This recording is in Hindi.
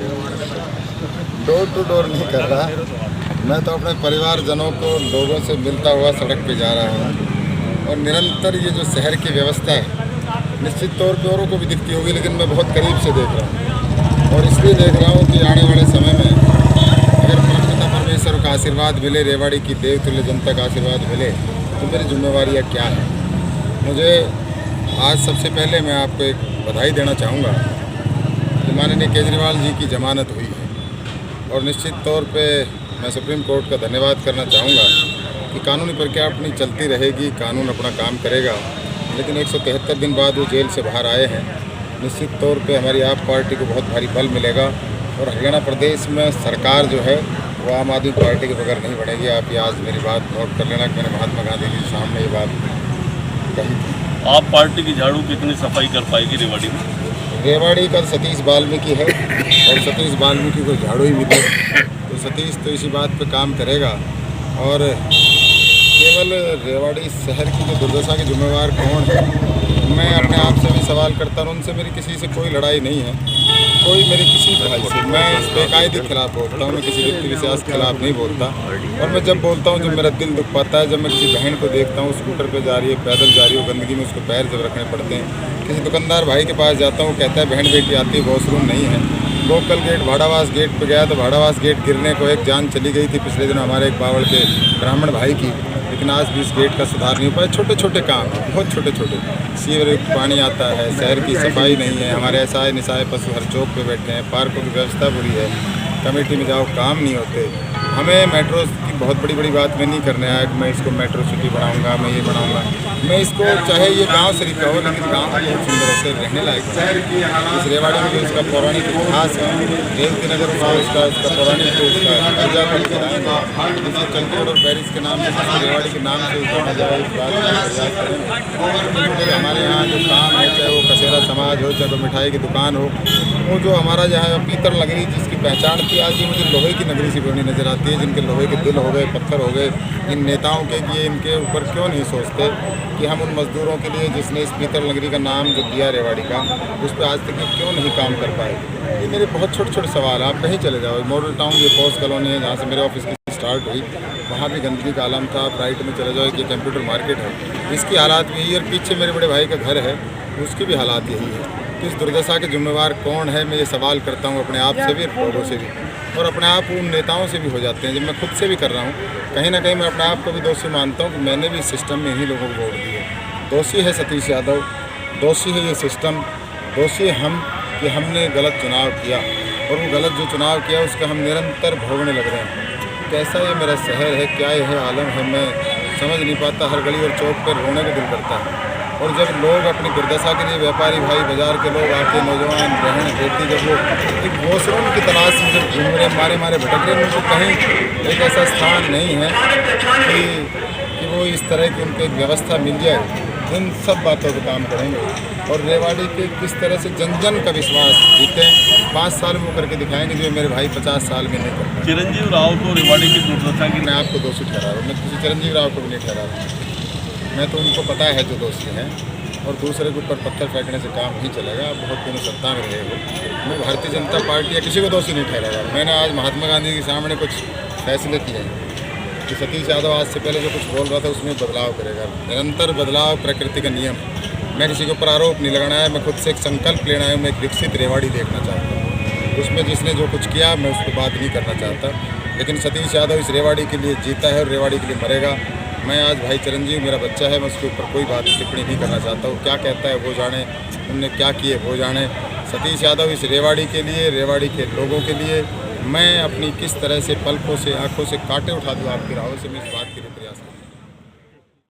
डोर टू डोर नहीं कर रहा, मैं तो अपने परिवारजनों को लोगों से मिलता हुआ सड़क पे जा रहा हूँ। और निरंतर ये जो शहर की व्यवस्था है, निश्चित तौर पे औरों को भी दिखती होगी, लेकिन मैं बहुत करीब से देख रहा हूँ। और इसलिए देख रहा हूँ कि आने वाले समय में अगर परमपिता परमेश्वर का आशीर्वाद मिले, रेवाड़ी की देवतुल्य जनता का आशीर्वाद मिले, तो मेरी जिम्मेवारियाँ क्या है। मुझे आज सबसे पहले मैं आपको एक बधाई देना चाहूँगा कि माननीय केजरीवाल जी की जमानत हुई है। और निश्चित तौर पे मैं सुप्रीम कोर्ट का धन्यवाद करना चाहूँगा कि कानूनी प्रक्रिया अपनी चलती रहेगी, कानून अपना काम करेगा। लेकिन 173 दिन बाद वो जेल से बाहर आए हैं। निश्चित तौर पे हमारी आप पार्टी को बहुत भारी बल मिलेगा और हरियाणा प्रदेश में सरकार जो है वो आम आदमी पार्टी के बगैर नहीं बढ़ेगी। आप ये आज मेरी बात नोट कर लेना कि मैंने महात्मा गांधी के सामने ये बात कही थी। आप पार्टी की झाड़ू कितनी सफाई कर पाएगी रेवाड़ी में? रेवाड़ी का सतीश वाल्मीकि है और सतीश वाल्मीकि को झाड़ू ही मिले तो सतीश तो इसी बात पे काम करेगा। और केवल रेवाड़ी शहर की जो दुर्दशा के जिम्मेवार कौन है, मैं अपने आप से भी सवाल करता हूँ। उनसे मेरी किसी से कोई लड़ाई नहीं है, कोई मेरे किसी भाई से। मैं इस बेकायदे के खिलाफ बोलता हूँ, मैं किसी व्यक्ति विशेष के खिलाफ नहीं बोलता। और मैं जब बोलता हूँ जब मेरा दिल दुख पाता है, जब मैं किसी बहन को देखता हूँ स्कूटर पे जा रही है, पैदल जा रही हो, गंदगी में उसको पैर जब रखने पड़ते हैं। किसी दुकानदार भाई के पास जाता हूँ, कहता है बहन बेटी आती है, वॉशरूम नहीं है। लोकल गेट भाड़ावास गेट पे गया तो भाड़ावास गेट गिरने को एक जान चली गई थी पिछले दिनों हमारे एक बावड़ के ब्राह्मण भाई की। लेकिन आज भी इस गेट का सुधार नहीं हो पाया। छोटे छोटे काम, बहुत छोटे छोटे। सीवर पानी आता है, शहर की सफाई नहीं है, हमारे एसआई निसाय पशु हर चौक पे बैठे हैं, पार्कों की व्यवस्था बुरी है, कमेटी में जाओ काम नहीं होते। हमें मेट्रो की बहुत बड़ी बड़ी बात मैं नहीं करने आया कि मैं इसको मेट्रो सिटी बनाऊंगा, मैं ये बनाऊंगा। मैं इसको चाहे ये गांव शरीफ का हो, लेकिन गांव बहुत सुंदर होते हैं, रहने लायक है। इस रेवाड़ी में जो इसका पौराणिक इतिहास है, रेवती नगर का उसका पौराणिक तो उसका दर्जा कर जैसे चंडीगढ़ और पेरिस के नाम से रेवाड़ी के नाम से उसका जाए, इस बात का प्रयास करें। हमारे यहाँ जो काम है, चाहे वो कसेरा समाज हो, चाहे वो मिठाई की दुकान हो, वो जो हमारा जो है पीतल नगरी जिसकी पहचान थी, आज ये मुझे लोहे की नगरी सी बनी नजर आती है। जिनके लोहे के दिल हो गए, पत्थर हो गए इन नेताओं के, कि ये इनके ऊपर क्यों नहीं सोचते कि हम उन मजदूरों के लिए जिसने इस पीतल नगरी का नाम जो दिया रेवाड़ी का, उस पर आज तक क्यों नहीं काम कर पाए। ये मेरे बहुत छोटे छोटे सवाल। आप कहीं चले जाओ, मॉडल टाउन ये पॉस्ट कॉलोनी है जहाँ से मेरे ऑफिस की स्टार्ट हुई, वहाँ भी गंदगी का आलम था। आप राइट में चले जाओ, ये कंप्यूटर मार्केट है, इसकी हालात भी यही। और पीछे मेरे बड़े भाई का घर है, उसकी भी हालात यही है। तो इस दुर्दशा के जिम्मेवार कौन है, मैं ये सवाल करता हूँ अपने आप से भी, लोगों से भी, और अपने आप उन नेताओं से भी हो जाते हैं जब मैं खुद से भी कर रहा हूँ। कहीं ना कहीं मैं अपने आप को भी दोषी मानता हूँ कि मैंने भी सिस्टम में ही लोगों को वोट दिए। दोषी है सतीश यादव, दोषी है ये सिस्टम, दोषी हम कि हमने गलत चुनाव किया। और वो गलत जो चुनाव किया उसका हम निरंतर भोगने लग रहे हैं। कैसा ये मेरा शहर है, क्या ये है आलम है, मैं समझ नहीं पाता। हर गली और चौक पर रोने को दिल करता है। और जब लोग अपनी दुर्दशा के लिए, व्यापारी भाई, बाजार के लोग आके, नौजवान बहन बेटी, जब वो एक वॉशरूम की तलाश में जब घूम रहे, मारे भटक रहे, उनको कहीं एक ऐसा स्थान नहीं है कि वो इस तरह की उनको एक व्यवस्था मिल जाए। इन सब बातों पर काम करेंगे और रेवाड़ी के किस तरह से जन जन का विश्वास जीते 5 साल में वो करके दिखाएंगे जो मेरे भाई 50 साल में नहीं करते। चिरंजीव राव को रेवाड़ी की दुर्दशा की मैं आपको दोषी ठहरा रहा हूँ, मैं किसी चिरंजीव राव को भी नहीं ठहरा रहा। मैं तो उनको पता है जो दोषी हैं। और दूसरे के ऊपर पत्थर फेंकने से काम नहीं चलेगा। आप बहुत दिनों सत्ता में रहे हो। मैं भारतीय जनता पार्टी या किसी को दोषी नहीं ठहरा रहा। मैंने आज महात्मा गांधी के सामने कुछ फैसले किए कि सतीश यादव आज से पहले जो कुछ बोल रहा था उसमें बदलाव करेगा। निरंतर बदलाव प्रकृति का नियम। मैं किसी के ऊपर आरोप नहीं लगाना है, मैं खुद से एक संकल्प लेना है। मैं एक विकसित रेवाड़ी देखना चाहता हूँ। उसमें जिसने जो कुछ किया मैं उस पर बात नहीं करना चाहता। लेकिन सतीश यादव इस रेवाड़ी के लिए जीता है और रेवाड़ी के लिए मरेगा। मैं आज भाई चिरंजीव मेरा बच्चा है, मैं उसके ऊपर कोई बात टिप्पणी नहीं करना चाहता हूँ। क्या कहता है वो जाने, उनने क्या किए वो जाने। सतीश यादव इस रेवाड़ी के लिए, रेवाड़ी के लोगों के लिए मैं अपनी किस तरह से पलकों से, आंखों से कांटे उठा दूँ आपकी राहों से, मैं इस बात के लिए प्रयास करूँ।